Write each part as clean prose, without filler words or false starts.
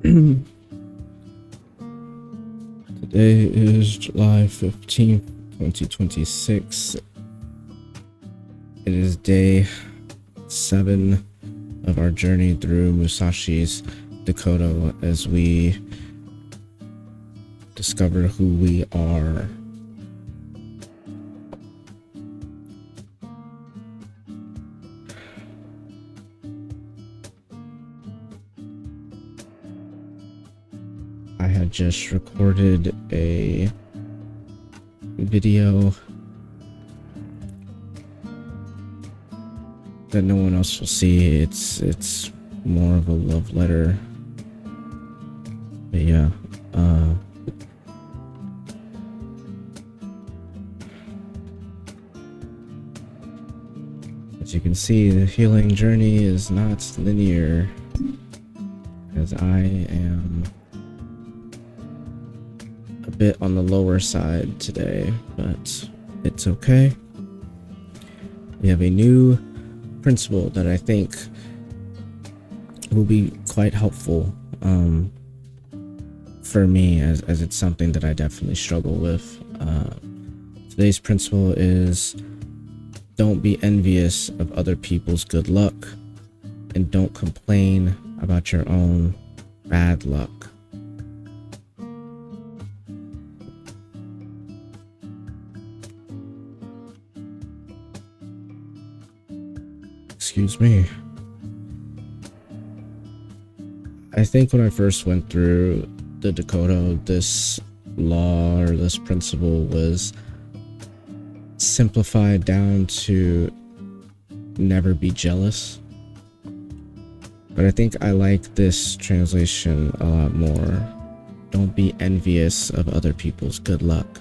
Today is July 15th, 2026. It is day 7 of our journey through Musashi's Dakota as we discover who we are. I had just recorded a video that no one else will see. It's more of a love letter. But yeah, as you can see, the healing journey is not linear, as I am a bit on the lower side today, but it's okay. We have a new principle that I think will be quite helpful for me, as it's something that I definitely struggle with. Today's principle is: don't be envious of other people's good luck, and don't complain about your own bad luck. Excuse me. I think when I first went through the Dakota, this law or this principle was simplified down to never be jealous. But I think I like this translation a lot more. Don't be envious of other people's good luck,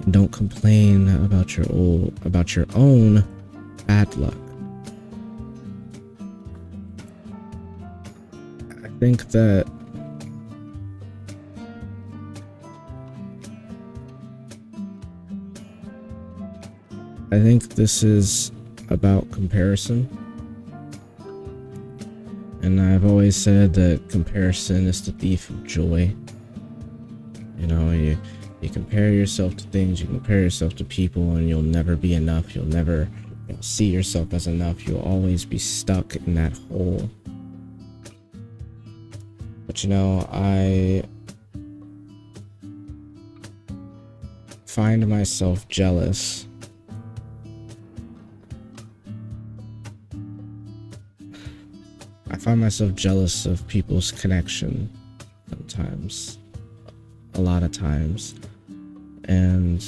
and don't complain about your own bad luck. I think this is about comparison. And I've always said that comparison is the thief of joy. You know, you compare yourself to things, you compare yourself to people, and you'll never be enough. You'll never see yourself as enough. You'll always be stuck in that hole. But you know, I find myself jealous of people's connection sometimes, a lot of times. And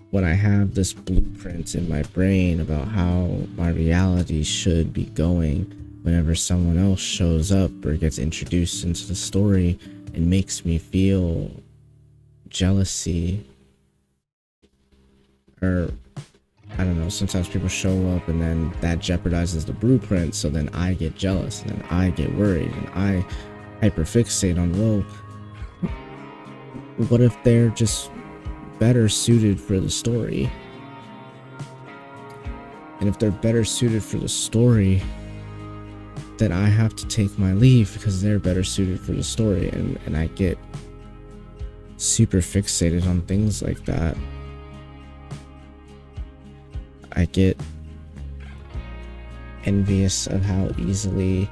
when I have this blueprint in my brain about how my reality should be going, whenever someone else shows up or gets introduced into the story, it makes me feel jealousy. Or I don't know, sometimes people show up and then that jeopardizes the blueprint, so then I get jealous and then I get worried and I hyperfixate on, well, what if they're just better suited for the story? And if they're better suited for the story, then I have to take my leave because they're better suited for the story, and I get super fixated on things like that. I get envious of how easily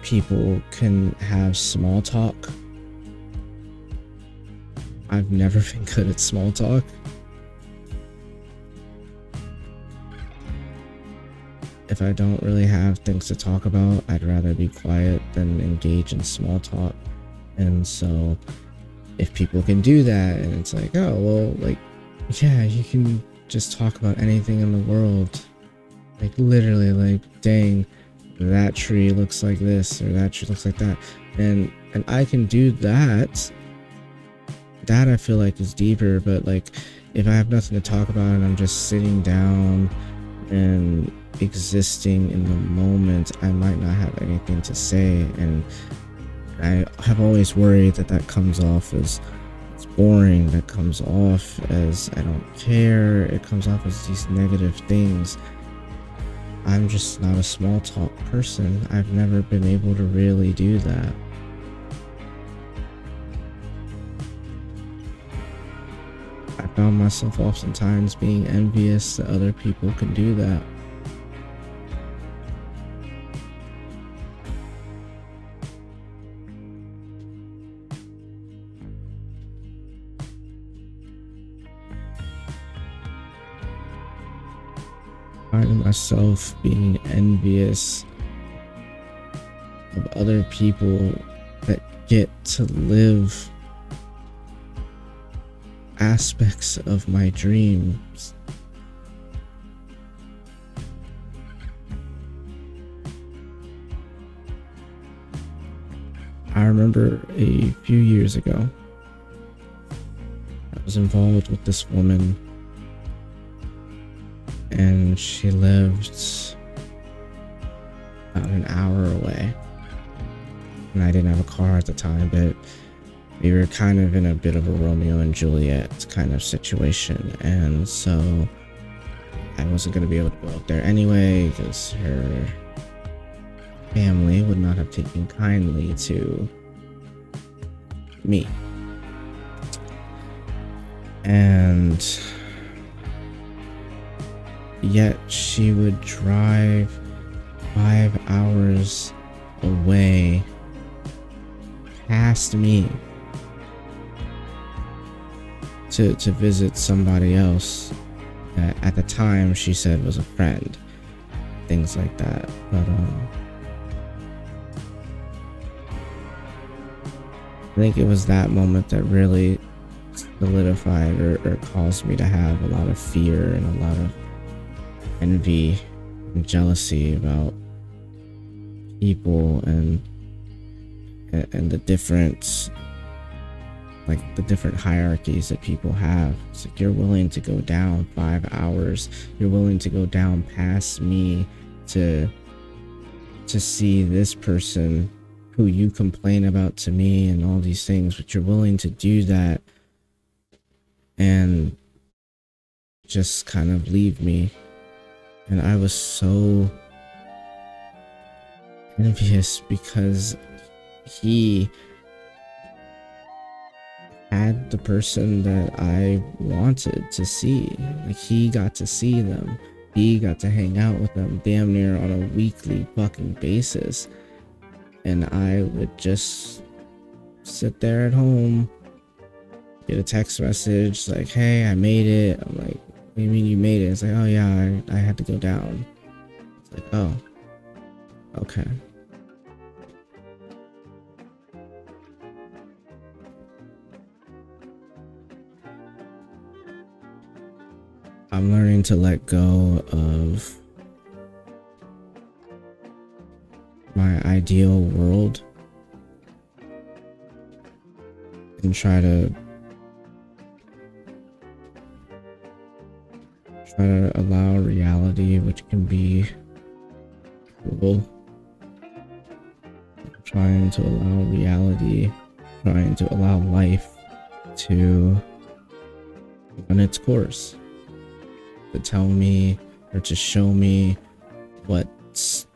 people can have small talk. I've never been good at small talk. If I don't really have things to talk about, I'd rather be quiet than engage in small talk. And so if people can do that, and it's like, oh, well, like, yeah, you can just talk about anything in the world. Like, literally, like, dang, that tree looks like this, or that tree looks like that. And I can do that. That I feel like is deeper, but like, if I have nothing to talk about and I'm just sitting down and existing in the moment, I might not have anything to say. And I have always worried that comes off as it's boring, that comes off as I don't care, it comes off as these negative things. I'm just not a small talk person. I've never been able to really do that. I found myself oftentimes being envious that other people can do that. Finding myself being envious of other people that get to live aspects of my dreams. I remember a few years ago, I was involved with this woman, and she lived about an hour away. And I didn't have a car at the time, but we were kind of in a bit of a Romeo and Juliet kind of situation. And so I wasn't going to be able to go up there anyway, because her family would not have taken kindly to me. And yet she would drive 5 hours away past me to visit somebody else that at the time she said was a friend, things like that. But I think it was that moment that really solidified or caused me to have a lot of fear and a lot of envy and jealousy about people and the different, like the different hierarchies that people have. It's like you're willing to go down 5 hours, you're willing to go down past me to see this person who you complain about to me and all these things, but you're willing to do that and just kind of leave me. And I was so envious because he had the person that I wanted to see. Like, he got to see them. He got to hang out with them damn near on a weekly fucking basis. And I would just sit there at home, get a text message like, hey, I made it. I'm like, what do you mean you made it? It's like, oh yeah, I had to go down. It's like, oh, okay. I'm learning to let go of my ideal world and try to allow reality, which can be cruel. Trying to allow reality, trying to allow life to run its course, to tell me or to show me what's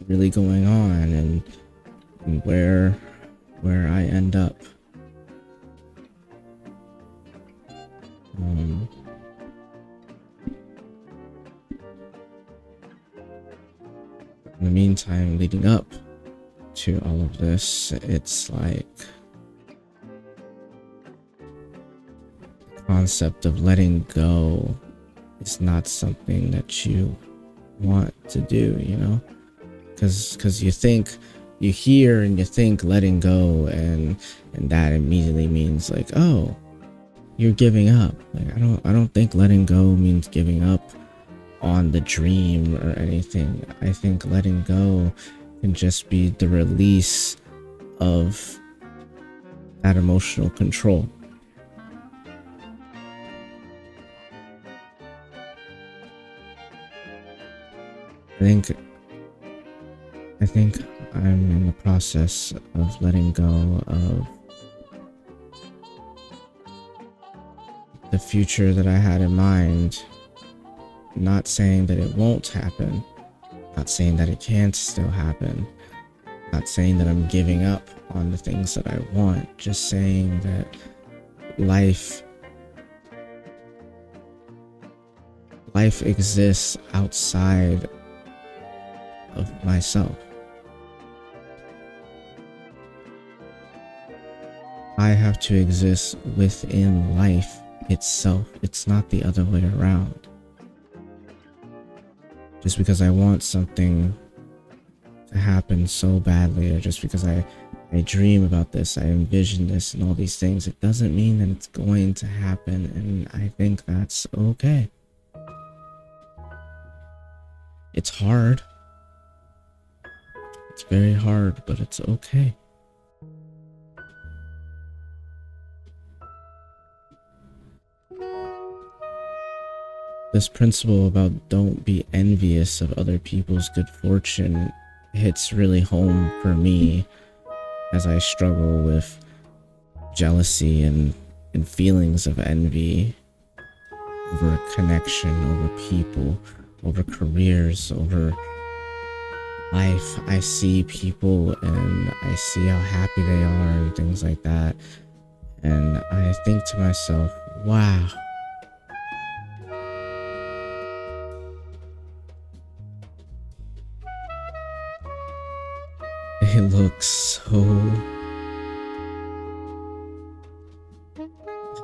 really going on and where I end up. In the meantime, leading up to all of this, it's like the concept of letting go is not something that you want to do, you know? Because you hear and you think letting go, and that immediately means like, oh, you're giving up. Like, I don't think letting go means giving up on the dream or anything. I think letting go can just be the release of that emotional control. I think I'm in the process of letting go of the future that I had in mind. Not saying that it won't happen, Not saying that it can't still happen. Not saying that I'm giving up on the things that I want. Just saying that life exists outside of myself. I have to exist within life itself. It's not the other way around. Just because I want something to happen so badly, or just because I dream about this, I envision this and all these things, it doesn't mean that it's going to happen, and I think that's okay. It's hard. It's very hard, but it's okay. This principle about don't be envious of other people's good fortune hits really home for me as I struggle with jealousy and feelings of envy over connection, over people, over careers, over life. I see people and I see how happy they are and things like that, and I think to myself, wow, it looks so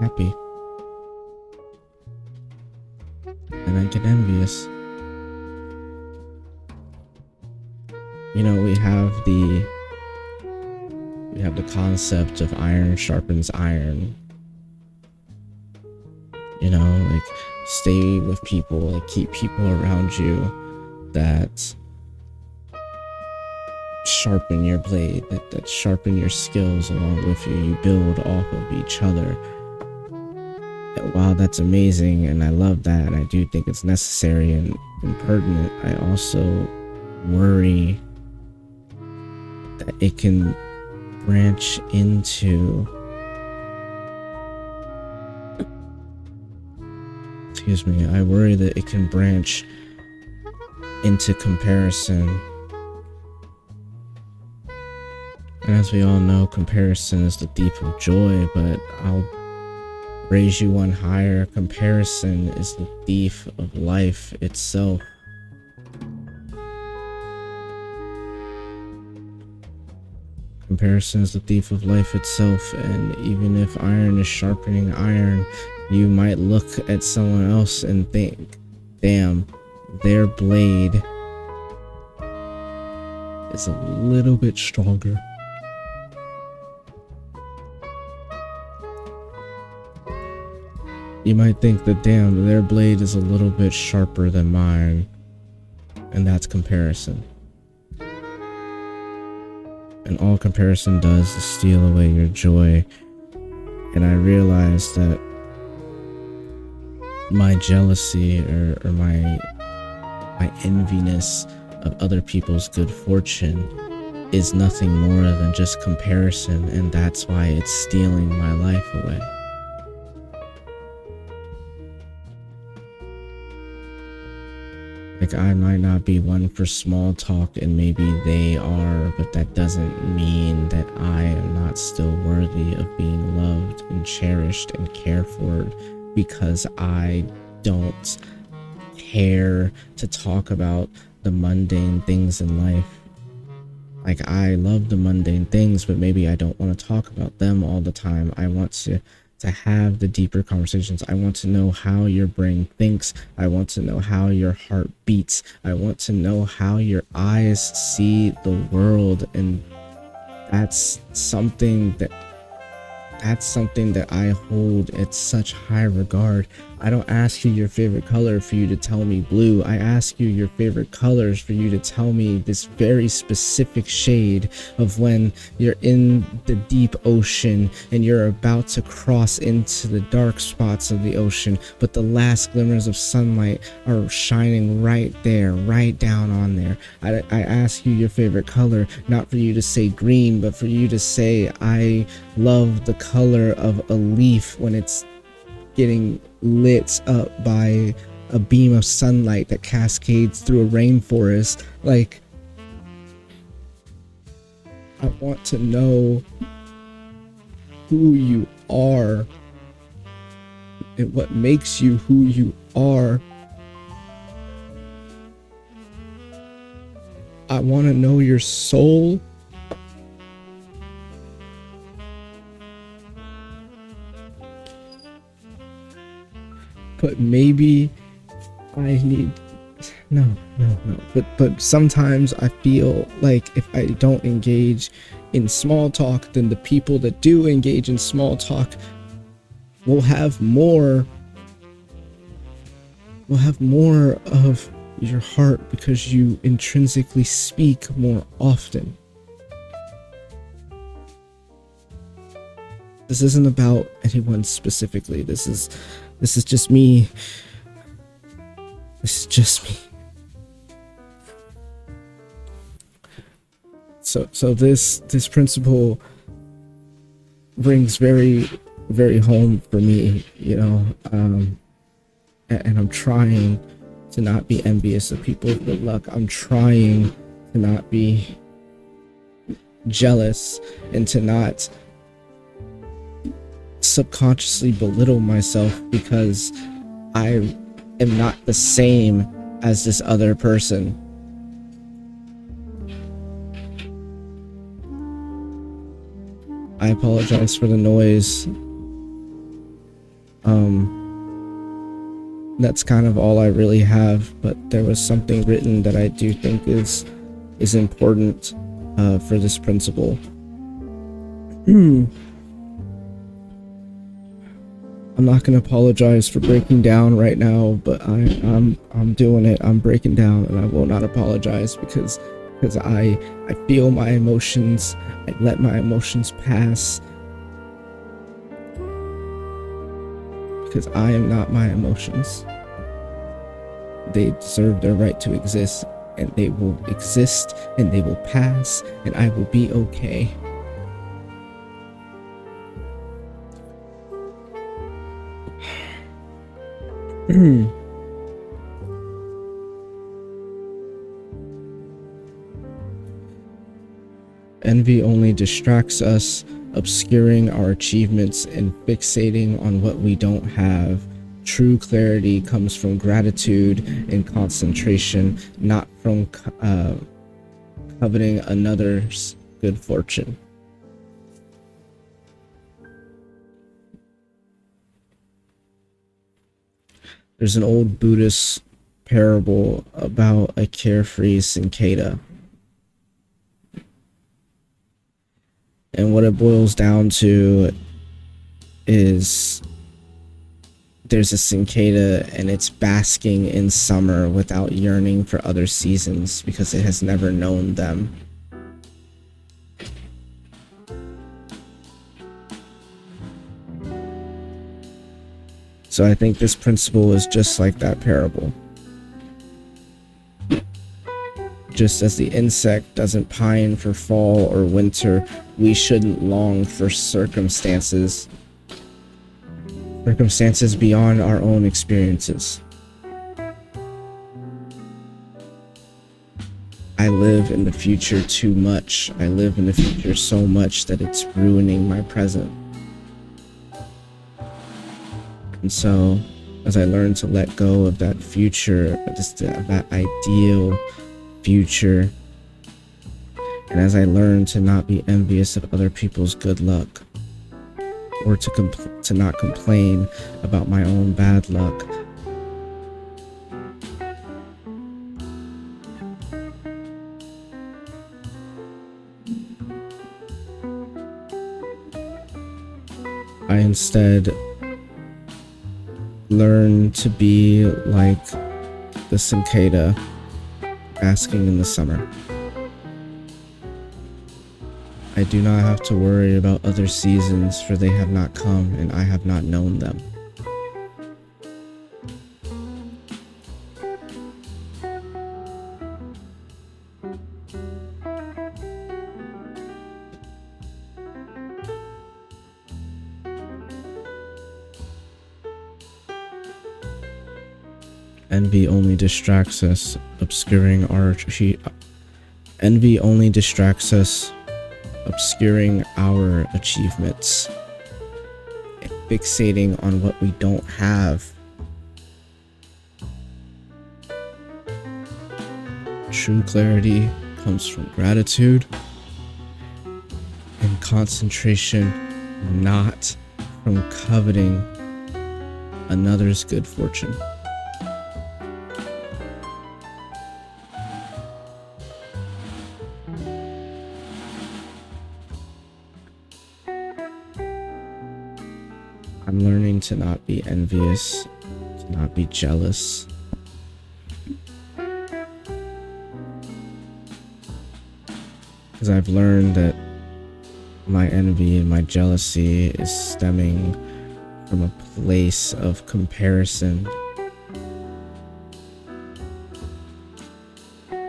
happy, and I get envious. You know, we have the concept of iron sharpens iron. You know, like, stay with people, like, keep people around you that sharpen your blade, that sharpen your skills along with you. You build off of each other. And while that's amazing, and I love that, and I do think it's necessary and pertinent, I also worry that it can branch into, I worry that it can branch into comparison. And as we all know, comparison is the thief of joy, but I'll raise you one higher. Comparison is the thief of life itself. Comparison is the thief of life itself, and even if iron is sharpening iron, you might look at someone else and think, damn, their blade is a little bit stronger. You might think that, damn, their blade is a little bit sharper than mine, and that's comparison. And all comparison does is steal away your joy. And I realized that my jealousy or my enviness of other people's good fortune is nothing more than just comparison, and that's why it's stealing my life away. Like, I might not be one for small talk, and maybe they are, but that doesn't mean that I am not still worthy of being loved and cherished and cared for, because I don't care to talk about the mundane things in life. Like, I love the mundane things, but maybe I don't want to talk about them all the time. I want to have the deeper conversations. I want to know how your brain thinks. I want to know how your heart beats. I want to know how your eyes see the world, and that's something that I hold at such high regard. I don't ask you your favorite color for you to tell me blue. I ask you your favorite colors for you to tell me this very specific shade of when you're in the deep ocean and you're about to cross into the dark spots of the ocean, but the last glimmers of sunlight are shining right there, right down on there. I ask you your favorite color, not for you to say green, but for you to say, I love the color of a leaf when it's getting lit up by a beam of sunlight that cascades through a rainforest. Like, I want to know who you are and what makes you who you are. I want to know your soul. But maybe I need no. But sometimes I feel like if I don't engage in small talk, then the people that do engage in small talk will have more of your heart because you intrinsically speak more often. This isn't about anyone specifically. This is just me. This is just me. So this principle rings very, very home for me, you know, and I'm trying to not be envious of people's good luck. I'm trying to not be jealous and to not subconsciously belittle myself because I am not the same as this other person. I apologize for the noise. That's kind of all I really have, but there was something written that I do think is important for this principle. I'm not gonna apologize for breaking down right now, but I'm doing it. I'm breaking down, and I will not apologize because I feel my emotions. I let my emotions pass because I am not my emotions. They deserve their right to exist, and they will exist, and they will pass, and I will be okay. Envy only distracts us, obscuring our achievements and fixating on what we don't have. True clarity comes from gratitude and concentration, not from coveting another's good fortune. There's an old Buddhist parable about a carefree cicada. And what it boils down to is there's a cicada and it's basking in summer without yearning for other seasons because it has never known them. So I think this principle is just like that parable. Just as the insect doesn't pine for fall or winter, we shouldn't long for circumstances beyond our own experiences. I live in the future too much. I live in the future so much that it's ruining my present. And so, as I learn to let go of that future, that ideal future, and as I learn to not be envious of other people's good luck, or to not complain about my own bad luck, I instead learn to be like the cicada basking in the summer. I do not have to worry about other seasons, for they have not come and I have not known them. Envy only distracts us, obscuring our envy only distracts us, obscuring our achievements, and fixating on what we don't have. True clarity comes from gratitude and concentration, not from coveting another's good fortune. I'm learning to not be envious, to not be jealous. Because I've learned that my envy and my jealousy is stemming from a place of comparison.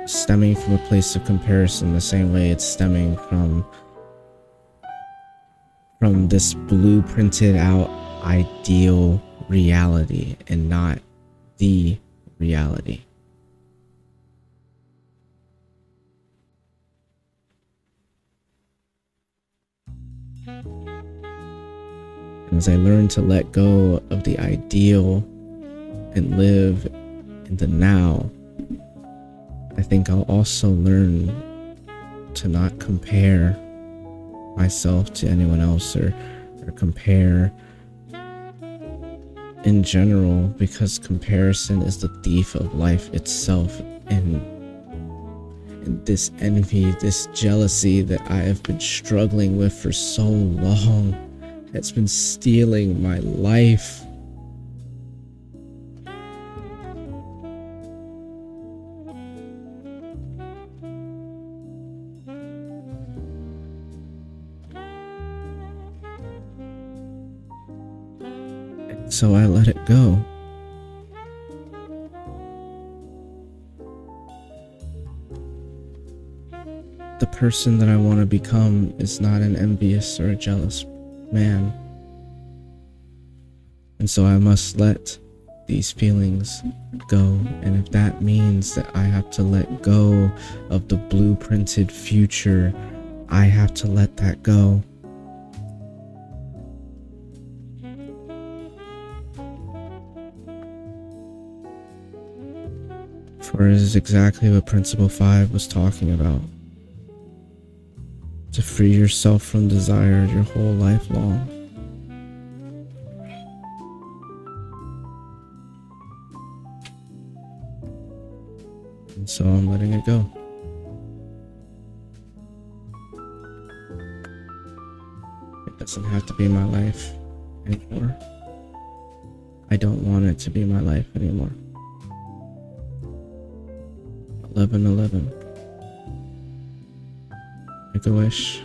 Stemming from a place of comparison the same way it's stemming from this blueprinted out ideal reality and not the reality. And as I learn to let go of the ideal and live in the now, I think I'll also learn to not compare myself to anyone else or compare in general, because comparison is the thief of life itself. And this envy, this jealousy that I have been struggling with for so long, it's been stealing my life. And so I let it go. The person that I want to become is not an envious or a jealous man. And so I must let these feelings go. And if that means that I have to let go of the blueprinted future, I have to let that go. For it is exactly what Principle 5 was talking about. To free yourself from desire your whole life long. And so I'm letting it go. It doesn't have to be my life anymore. I don't want it to be my life anymore. 11/11. Make a wish.